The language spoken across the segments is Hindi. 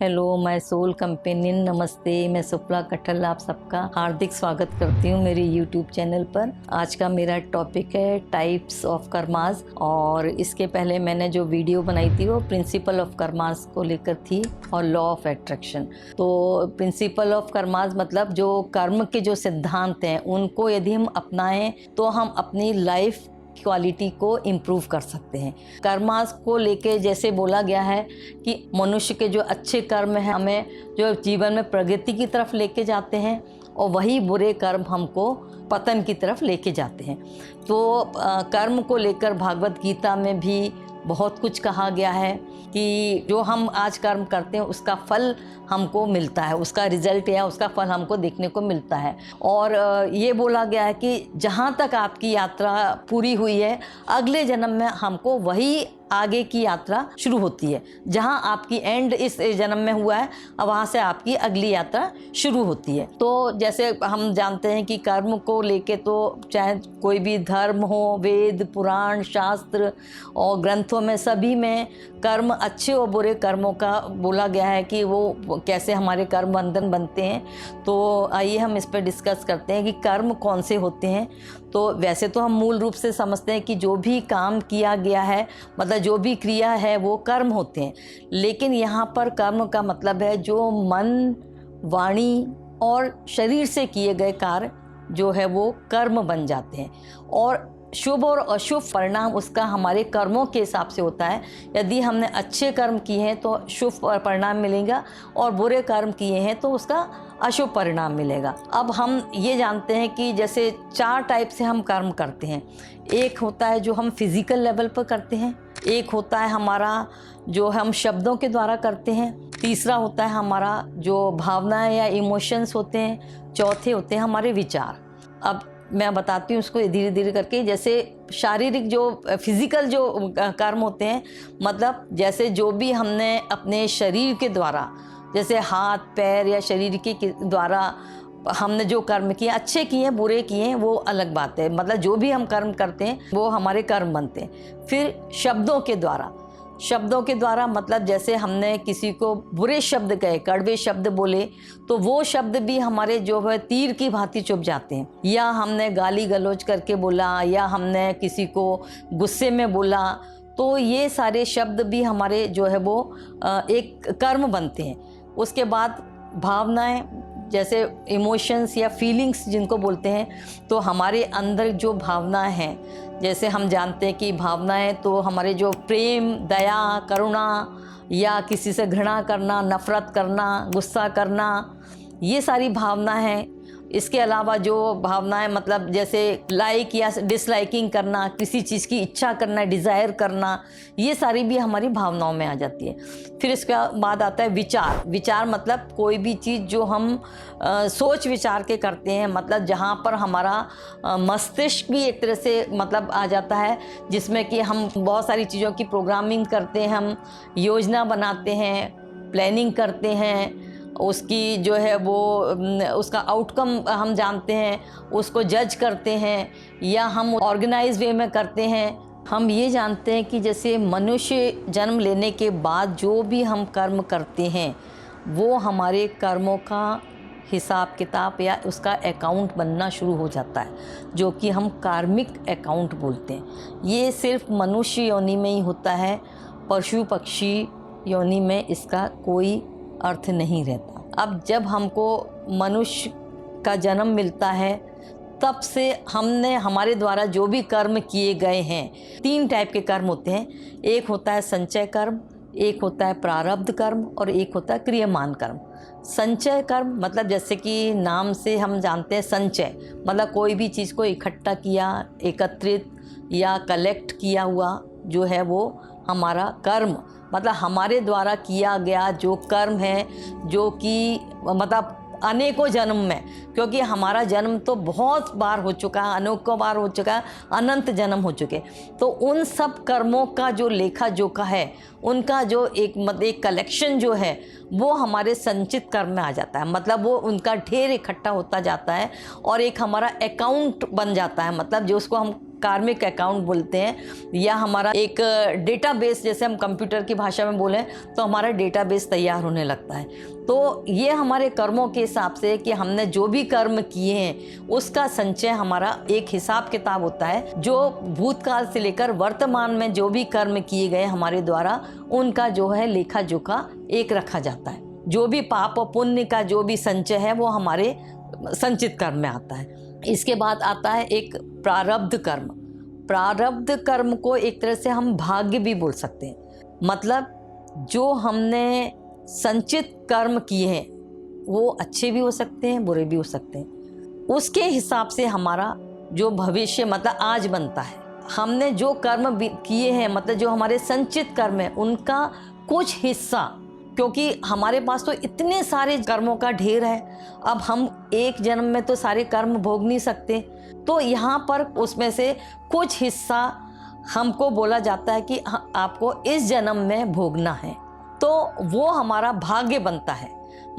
हेलो माय सोल कंपेनियन, नमस्ते। मैं सुप्रा कठल आप सबका हार्दिक स्वागत करती हूँ मेरे यूट्यूब चैनल पर। आज का मेरा टॉपिक है टाइप्स ऑफ कर्मास, और इसके पहले मैंने जो वीडियो बनाई थी वो प्रिंसिपल ऑफ कर्मास को लेकर थी और लॉ ऑफ अट्रैक्शन। तो प्रिंसिपल ऑफ कर्मास मतलब जो कर्म के जो सिद्धांत हैं उनको यदि हम अपनाएं तो हम अपनी लाइफ क्वालिटी को इम्प्रूव कर सकते हैं। कर्मास को लेके जैसे बोला गया है कि मनुष्य के जो अच्छे कर्म हैं हमें जो जीवन में प्रगति की तरफ लेके जाते हैं, और वही बुरे कर्म हमको पतन की तरफ लेके जाते हैं। तो कर्म को लेकर भागवत गीता में भी बहुत कुछ कहा गया है कि जो हम आज कर्म करते हैं उसका फल हमको मिलता है, उसका रिजल्ट या उसका फल हमको देखने को मिलता है। और ये बोला गया है कि जहाँ तक आपकी यात्रा पूरी हुई है, अगले जन्म में हमको वही आगे की यात्रा शुरू होती है। जहाँ आपकी एंड इस जन्म में हुआ है, अब वहाँ से आपकी अगली यात्रा शुरू होती है। तो जैसे हम जानते हैं कि कर्म को लेके तो चाहे कोई भी धर्म हो, वेद, पुराण, शास्त्र और ग्रंथों में सभी में कर्म, अच्छे और बुरे कर्मों का बोला गया है कि वो कैसे हमारे कर्म बंधन बनते हैं। तो आइए हम इस पर डिस्कस करते हैं कि कर्म कौन से होते हैं। तो वैसे तो हम मूल रूप से समझते हैं कि जो भी काम किया गया है, मतलब जो भी क्रिया है, वो कर्म होते हैं। लेकिन यहाँ पर कर्म का मतलब है जो मन, वाणी और शरीर से किए गए कार्य जो है वो कर्म बन जाते हैं, और शुभ और अशुभ परिणाम उसका हमारे कर्मों के हिसाब से होता है। यदि हमने अच्छे कर्म किए हैं तो शुभ परिणाम मिलेगा, और बुरे कर्म किए हैं तो उसका अशुभ परिणाम मिलेगा। अब हम ये जानते हैं कि जैसे 4 टाइप से हम कर्म करते हैं। एक होता है जो हम फिजिकल लेवल पर करते हैं, एक होता है हमारा जो हम शब्दों के द्वारा करते हैं, तीसरा होता है हमारा जो भावनाएं या इमोशंस होते हैं, चौथे होते हैं हमारे विचार। अब मैं बताती हूँ उसको धीरे धीरे करके। जैसे शारीरिक जो फिजिकल जो कर्म होते हैं, मतलब जैसे जो भी हमने अपने शरीर के द्वारा, जैसे हाथ पैर या शरीर के द्वारा हमने जो कर्म किए, अच्छे किए हैं बुरे किए हैं वो अलग बात है। मतलब जो भी हम कर्म करते हैं वो हमारे कर्म बनते हैं। फिर शब्दों के द्वारा, शब्दों के द्वारा मतलब जैसे हमने किसी को बुरे शब्द कहे, कड़वे शब्द बोले, तो वो शब्द भी हमारे जो है तीर की भांति चुभ जाते हैं। या हमने गाली गलौज करके बोला, या हमने किसी को गुस्से में बोला, तो ये सारे शब्द भी हमारे जो है वो एक कर्म बनते हैं। उसके बाद भावनाएं, जैसे इमोशंस या फीलिंग्स जिनको बोलते हैं, तो हमारे अंदर जो भावनाएं हैं, जैसे हम जानते हैं कि भावनाएं तो हमारे जो प्रेम, दया, करुणा या किसी से घृणा करना, नफरत करना, गुस्सा करना, ये सारी भावनाएं हैं। इसके अलावा जो भावनाएं मतलब जैसे लाइक या डिसलाइकिंग करना, किसी चीज़ की इच्छा करना, डिज़ायर करना, ये सारी भी हमारी भावनाओं में आ जाती है। फिर इसके बाद आता है विचार। विचार मतलब कोई भी चीज़ जो हम सोच विचार के करते हैं, मतलब जहाँ पर हमारा मस्तिष्क भी एक तरह से मतलब आ जाता है, जिसमें कि हम बहुत सारी चीज़ों की प्रोग्रामिंग करते हैं, हम योजना बनाते हैं, प्लानिंग करते हैं, उसकी जो है वो उसका आउटकम हम जानते हैं, उसको जज करते हैं, या हम ऑर्गेनाइज वे में करते हैं। हम ये जानते हैं कि जैसे मनुष्य जन्म लेने के बाद जो भी हम कर्म करते हैं वो हमारे कर्मों का हिसाब किताब या उसका अकाउंट बनना शुरू हो जाता है, जो कि हम कार्मिक अकाउंट बोलते हैं। ये सिर्फ मनुष्य योनि में ही होता है, पशु पक्षी योनि में इसका कोई अर्थ नहीं रहता। अब जब हमको मनुष्य का जन्म मिलता है, तब से हमने हमारे द्वारा जो भी कर्म किए गए हैं, 3 टाइप के कर्म होते हैं। एक होता है संचय कर्म, एक होता है प्रारब्ध कर्म, और एक होता है क्रियमान कर्म। संचय कर्म मतलब जैसे कि नाम से हम जानते हैं, संचय मतलब कोई भी चीज़ को इकट्ठा किया, एकत्रित या कलेक्ट किया हुआ जो है वो हमारा कर्म, मतलब हमारे द्वारा किया गया जो कर्म है, जो कि मतलब अनेकों जन्म में, क्योंकि हमारा जन्म तो बहुत बार हो चुका है, अनेकों बार हो चुका है, अनंत जन्म हो चुके, तो उन सब कर्मों का जो लेखा जोखा है, उनका जो एक कलेक्शन जो है वो हमारे संचित कर्म में आ जाता है। मतलब वो उनका ढेर इकट्ठा होता जाता है और एक हमारा अकाउंट बन जाता है, मतलब जो उसको हम कार्मिक अकाउंट बोलते हैं, या हमारा एक डेटाबेस, जैसे हम कंप्यूटर की भाषा में बोलें तो हमारा डेटाबेस तैयार होने लगता है। तो ये हमारे कर्मों के हिसाब से कि हमने जो भी कर्म किए हैं उसका संचय हमारा एक हिसाब किताब होता है, जो भूतकाल से लेकर वर्तमान में जो भी कर्म किए गए हमारे द्वारा उनका जो है लेखा जोखा एक रखा जाता है। जो भी पाप और पुण्य का जो भी संचय है वो हमारे संचित कर्म में आता है। इसके बाद आता है एक प्रारब्ध कर्म। प्रारब्ध कर्म को एक तरह से हम भाग्य भी बोल सकते हैं। मतलब जो हमने संचित कर्म किए हैं वो अच्छे भी हो सकते हैं, बुरे भी हो सकते हैं। उसके हिसाब से हमारा जो भविष्य मतलब आज बनता है। हमने जो कर्म किए हैं मतलब जो हमारे संचित कर्म है उनका कुछ हिस्सा, क्योंकि हमारे पास तो इतने सारे कर्मों का ढेर है, अब हम एक जन्म में तो सारे कर्म भोग नहीं सकते, तो यहाँ पर उसमें से कुछ हिस्सा हमको बोला जाता है कि आपको इस जन्म में भोगना है, तो वो हमारा भाग्य बनता है।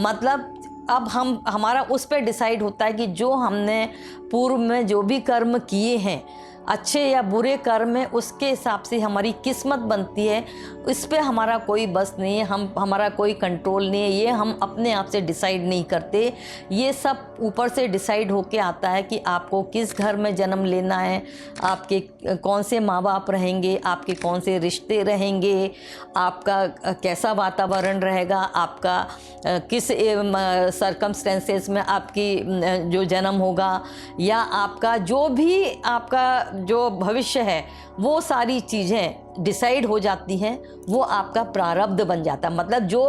मतलब अब हमारा उस पर डिसाइड होता है कि जो हमने पूर्व में जो भी कर्म किए हैं अच्छे या बुरे कर्म है उसके हिसाब से हमारी किस्मत बनती है। इस पे हमारा कोई बस नहीं है, हमारा कोई कंट्रोल नहीं है, ये हम अपने आप से डिसाइड नहीं करते। ये सब ऊपर से डिसाइड होके आता है कि आपको किस घर में जन्म लेना है, आपके कौन से माँ बाप रहेंगे, आपके कौन से रिश्ते रहेंगे, आपका कैसा वातावरण रहेगा, आपका किस सर्कमस्टेंसेस में आपकी जो जन्म होगा, या आपका जो भी आपका जो भविष्य है वो सारी चीज़ें डिसाइड हो जाती हैं। वो आपका प्रारब्ध बन जाता है। मतलब जो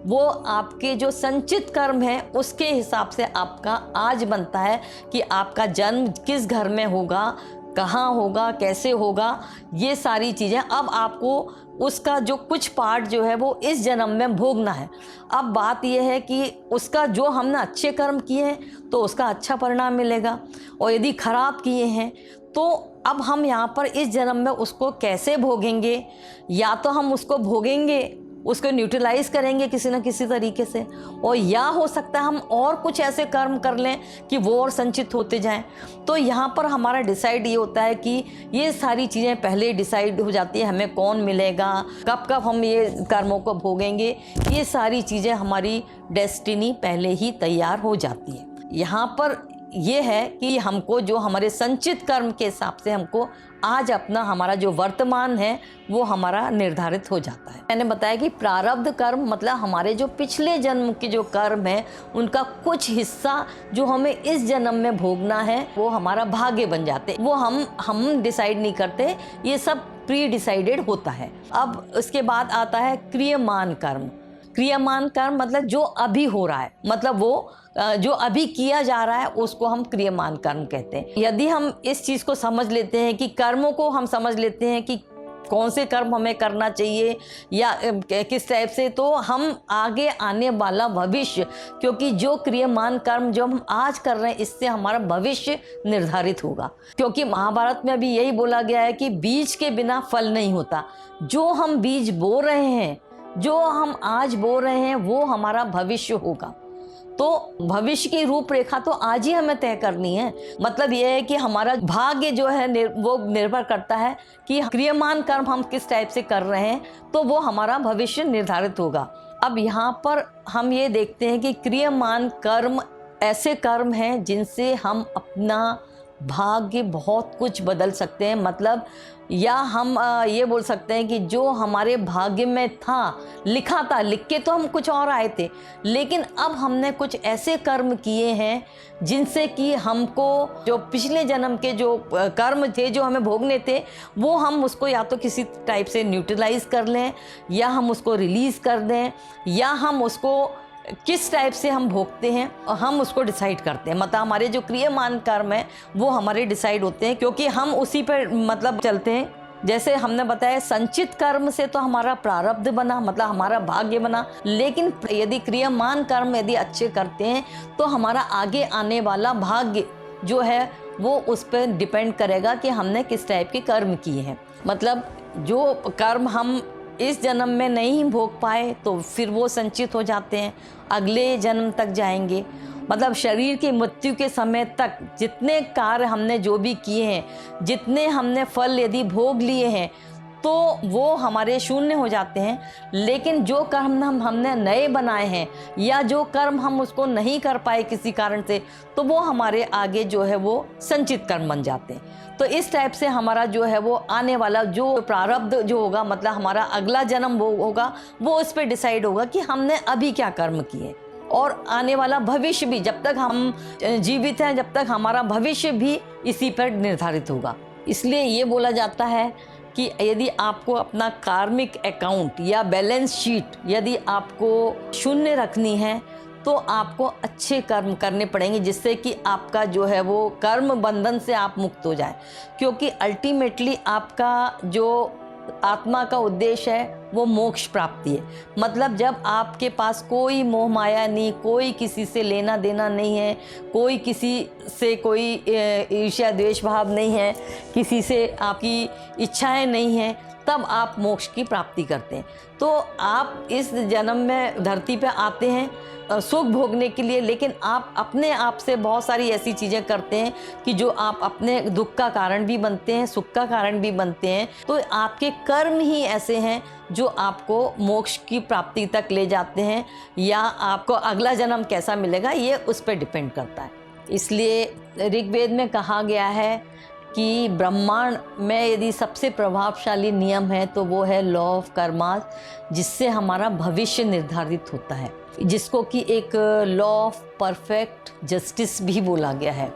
वो आपके जो संचित कर्म है उसके हिसाब से आपका आज बनता है कि आपका जन्म किस घर में होगा, कहाँ होगा, कैसे होगा, ये सारी चीज़ें अब आपको उसका जो कुछ पार्ट जो है वो इस जन्म में भोगना है। अब बात यह है कि उसका जो हमने अच्छे कर्म किए हैं तो उसका अच्छा परिणाम मिलेगा, और यदि खराब किए हैं तो अब हम यहाँ पर इस जन्म में उसको कैसे भोगेंगे। या तो हम उसको भोगेंगे, उसको न्यूट्रलाइज करेंगे किसी न किसी तरीके से, और या हो सकता है हम और कुछ ऐसे कर्म कर लें कि वो और संचित होते जाएं। तो यहाँ पर हमारा डिसाइड ये होता है कि ये सारी चीज़ें पहले डिसाइड हो जाती है, हमें कौन मिलेगा, कब कब हम ये कर्मों को भोगेंगे, ये सारी चीज़ें हमारी डेस्टिनी पहले ही तैयार हो जाती है। यहाँ पर ये है कि हमको जो हमारे संचित कर्म के हिसाब से हमको आज अपना हमारा जो वर्तमान है वो हमारा निर्धारित हो जाता है। मैंने बताया कि प्रारब्ध कर्म मतलब हमारे जो पिछले जन्म के जो कर्म है उनका कुछ हिस्सा जो हमें इस जन्म में भोगना है वो हमारा भाग्य बन जाते हैं। वो हम डिसाइड नहीं करते, ये सब प्री डिसाइडेड होता है। अब उसके बाद आता है क्रियमान कर्म। क्रियमान कर्म मतलब जो अभी हो रहा है, मतलब वो जो अभी किया जा रहा है उसको हम क्रियमान कर्म कहते हैं। यदि हम इस चीज़ को समझ लेते हैं कि कर्मों को हम समझ लेते हैं कि कौन से कर्म हमें करना चाहिए या किस टाइप से, तो हम आगे आने वाला भविष्य, क्योंकि जो क्रियमान कर्म जो हम आज कर रहे हैं इससे हमारा भविष्य निर्धारित होगा। क्योंकि महाभारत में अभी यही बोला गया है कि बीज के बिना फल नहीं होता। जो हम बीज बो रहे हैं, जो हम आज बो रहे हैं वो हमारा भविष्य होगा। तो भविष्य की रूपरेखा तो आज ही हमें तय करनी है। मतलब यह है कि हमारा भाग्य जो है वो निर्भर करता है कि क्रियमान कर्म हम किस टाइप से कर रहे हैं, तो वो हमारा भविष्य निर्धारित होगा। अब यहाँ पर हम ये देखते हैं कि क्रियमान कर्म ऐसे कर्म हैं जिनसे हम अपना भाग्य बहुत कुछ बदल सकते हैं। मतलब या हम ये बोल सकते हैं कि जो हमारे भाग्य में था, लिखा था, लिख के तो हम कुछ और आए थे, लेकिन अब हमने कुछ ऐसे कर्म किए हैं जिनसे कि हमको जो पिछले जन्म के जो कर्म थे जो हमें भोगने थे वो हम उसको या तो किसी टाइप से न्यूट्रलाइज कर लें, या हम उसको रिलीज़ कर दें, या हम उसको किस टाइप से हम भोगते हैं और हम उसको डिसाइड करते हैं। मतलब हमारे जो क्रियमान कर्म है वो हमारे डिसाइड होते हैं, क्योंकि हम उसी पर मतलब चलते हैं। जैसे हमने बताया संचित कर्म से तो हमारा प्रारब्ध बना, मतलब हमारा भाग्य बना, लेकिन यदि क्रियमान कर्म यदि अच्छे करते हैं तो हमारा आगे आने वाला भाग्य जो है वो उस पर डिपेंड करेगा कि हमने किस टाइप के कर्म किए हैं। मतलब जो कर्म हम इस जन्म में नहीं भोग पाए तो फिर वो संचित हो जाते हैं, अगले जन्म तक जाएंगे। मतलब शरीर की मृत्यु के समय तक जितने कार्य हमने जो भी किए हैं, जितने हमने फल यदि भोग लिए हैं, तो वो हमारे शून्य हो जाते हैं। लेकिन जो कर्म हमने नए बनाए हैं, या जो कर्म हम उसको नहीं कर पाए किसी कारण से, तो वो हमारे आगे जो है वो संचित कर्म बन जाते हैं। तो इस टाइप से हमारा जो है वो आने वाला जो प्रारब्ध जो होगा, मतलब हमारा अगला जन्म वो होगा, वो उस पर डिसाइड होगा कि हमने अभी क्या कर्म किए। और आने वाला भविष्य भी, जब तक हम जीवित हैं, जब तक हमारा भविष्य भी इसी पर निर्धारित होगा। इसलिए ये बोला जाता है कि यदि आपको अपना कार्मिक अकाउंट या बैलेंस शीट यदि आपको शून्य रखनी है, तो आपको अच्छे कर्म करने पड़ेंगे, जिससे कि आपका जो है वो कर्म बंधन से आप मुक्त हो जाए। क्योंकि अल्टीमेटली आपका जो आत्मा का उद्देश्य है वो मोक्ष प्राप्ति है। मतलब जब आपके पास कोई मोह माया नहीं, कोई किसी से लेना देना नहीं है, कोई किसी से कोई ईर्ष्या द्वेष भाव नहीं है, किसी से आपकी इच्छाएं नहीं हैं, तब आप मोक्ष की प्राप्ति करते हैं। तो आप इस जन्म में धरती पे आते हैं सुख भोगने के लिए, लेकिन आप अपने आप से बहुत सारी ऐसी चीज़ें करते हैं कि जो आप अपने दुख का कारण भी बनते हैं, सुख का कारण भी बनते हैं। तो आपके कर्म ही ऐसे हैं जो आपको मोक्ष की प्राप्ति तक ले जाते हैं, या आपको अगला जन्म कैसा मिलेगा ये उस पर डिपेंड करता है। इसलिए ऋग्वेद में कहा गया है कि ब्रह्मांड में यदि सबसे प्रभावशाली नियम है तो वो है लॉ ऑफ कर्मा, जिससे हमारा भविष्य निर्धारित होता है, जिसको कि एक लॉ ऑफ परफेक्ट जस्टिस भी बोला गया है।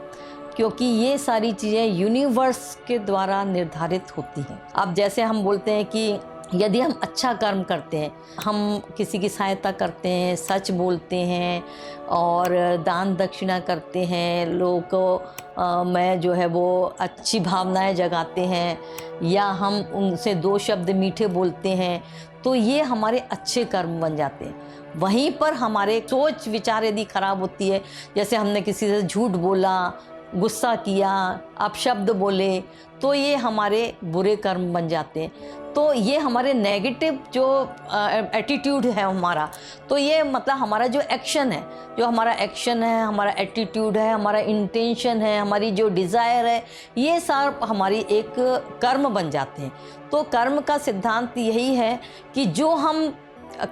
क्योंकि ये सारी चीज़ें यूनिवर्स के द्वारा निर्धारित होती हैं। अब जैसे हम बोलते हैं कि यदि हम अच्छा कर्म करते हैं, हम किसी की सहायता करते हैं, सच बोलते हैं और दान दक्षिणा करते हैं, लोगों को में जो है वो अच्छी भावनाएं जगाते हैं, या हम उनसे दो शब्द मीठे बोलते हैं, तो ये हमारे अच्छे कर्म बन जाते हैं। वहीं पर हमारे सोच विचार यदि खराब होती है, जैसे हमने किसी से झूठ बोला, गुस्सा किया, अपशब्द बोले, तो ये हमारे बुरे कर्म बन जाते हैं। तो ये हमारे नेगेटिव जो एटीट्यूड है हमारा, तो ये मतलब हमारा जो एक्शन है, जो हमारा एक्शन है, हमारा एटीट्यूड है, हमारा इंटेंशन है, हमारी जो डिज़ायर है, ये सब हमारी एक कर्म बन जाते हैं। तो कर्म का सिद्धांत यही है कि जो हम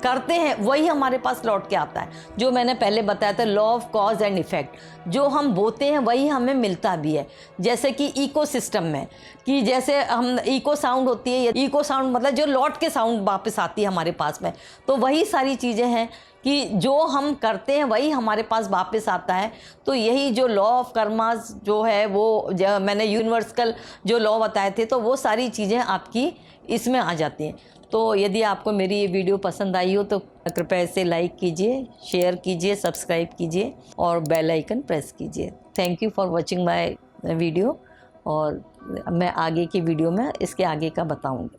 करते हैं वही हमारे पास लौट के आता है। जो मैंने पहले बताया था, law of cause and effect, जो हम बोते हैं वही हमें मिलता भी है। जैसे कि इकोसिस्टम में, कि जैसे हम इको साउंड होती है, इको साउंड मतलब जो लौट के साउंड वापस आती है हमारे पास में, तो वही सारी चीज़ें हैं कि जो हम करते हैं वही हमारे पास वापस आता है। तो यही जो लॉ ऑफ कर्मास जो है वो मैंने यूनिवर्सल जो लॉ बताए थे, तो वो सारी चीज़ें आपकी इसमें आ जाती हैं। तो यदि आपको मेरी ये वीडियो पसंद आई हो तो कृपया इसे लाइक कीजिए, शेयर कीजिए, सब्सक्राइब कीजिए और बेल आइकन प्रेस कीजिए। Thank you for watching my video, और मैं आगे की वीडियो में इसके आगे का बताऊंगी।